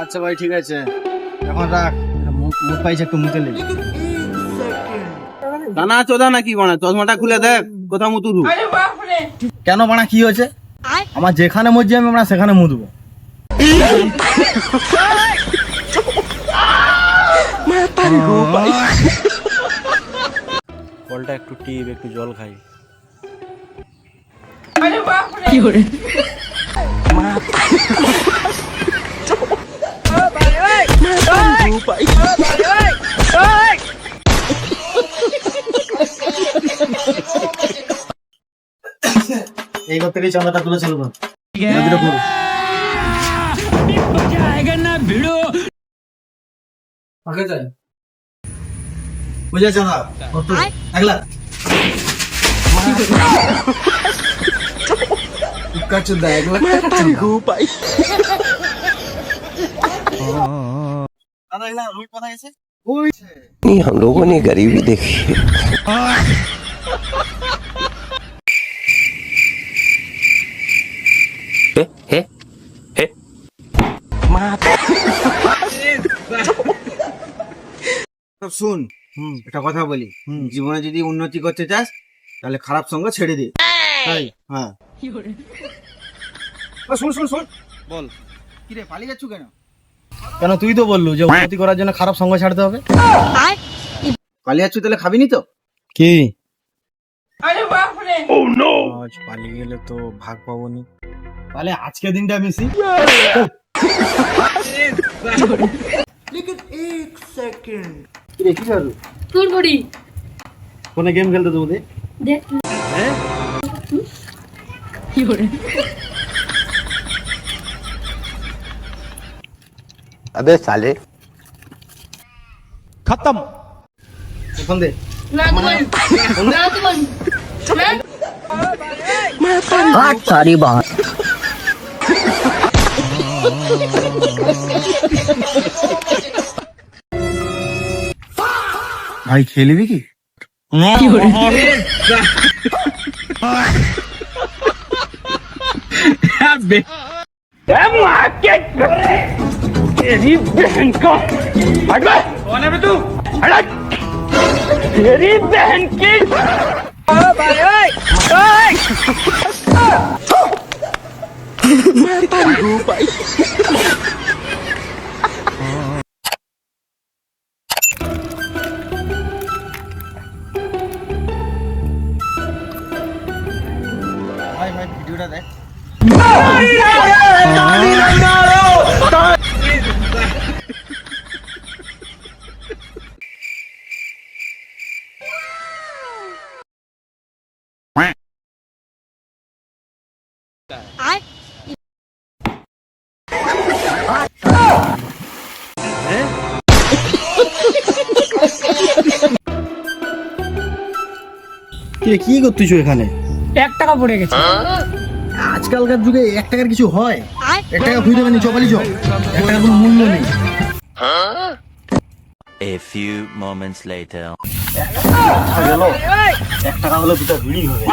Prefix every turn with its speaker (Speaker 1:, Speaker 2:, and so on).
Speaker 1: আচ্ছা ভাই ঠিক আছে, এখন রাখ, মুখ পাইছে একটু মুতে নেই।
Speaker 2: দানা চোদা নাকি বানা, চশমাটা খুলে দেখ কোথাও মুতুরু।
Speaker 1: কেন বানা কি হয়েছে? আমার যেখানে মর্জি আমি আমরা সেখানে মুতবো।
Speaker 2: কলটা একটু টিপ, একটু জল খাই।
Speaker 3: কি করে?
Speaker 1: এই ঘর থেকেই চাঁদাটা তুলে ছিল তো। আগে যাই বুঝে চাঁদা কত? 1 লাখ। কাচুদা 1 লাখ টাকা চাঁদা। দাদা এলা রুই কোথায় আছে? ওই
Speaker 4: हम लोगों ने गरीबी देखी है
Speaker 2: শুন, একটা কথা বলি, জীবনে যদি উন্নতি করতে চাস তাহলে খারাপ সঙ্গ ছেড়ে দে।
Speaker 1: তাই?
Speaker 2: হ্যাঁ।
Speaker 3: কি করে?
Speaker 1: শুন শুন শুন,
Speaker 2: বল, কি রে পালিয়ে যাচ্ছ কেন?
Speaker 1: কেন তুই তো বললু যে উন্নতি করার জন্য খারাপ সঙ্গ ছাড়তে হবে।
Speaker 2: পালিয়ে যাচ্ছ তাহলে খাবিনি তো?
Speaker 1: কি
Speaker 2: আজ পালিয়ে গেলে তো ভাগ পাবো নি।
Speaker 1: তাহলে আজকে দিনটা মিশি। কি রে কি করু?
Speaker 3: তোর বড়ি
Speaker 1: ফোনে গেম খেলতে দেবো দে।
Speaker 3: দেখ। কি করে?
Speaker 4: अबे साले
Speaker 1: খতম। ফোন দে।
Speaker 3: না তোমার না তোমার
Speaker 4: काट सारी बात
Speaker 1: ভাই খেলবি কি?
Speaker 3: কি করে?
Speaker 1: ভাই ভাই ভিডিওটা দেখ। কি করতেছ এখানে?
Speaker 3: 1 টাকা পড়ে গেছে।
Speaker 1: আজকালকার যুগে 1 টাকার কিছু হয়? 1 টাকা খুঁজে দেবেন চপালি চপ, 1 টাকার কোনো মূল্য নেই।
Speaker 5: A few moments later.
Speaker 1: গেল 1 টাকা হলো দুটো ভিড়ি হবে।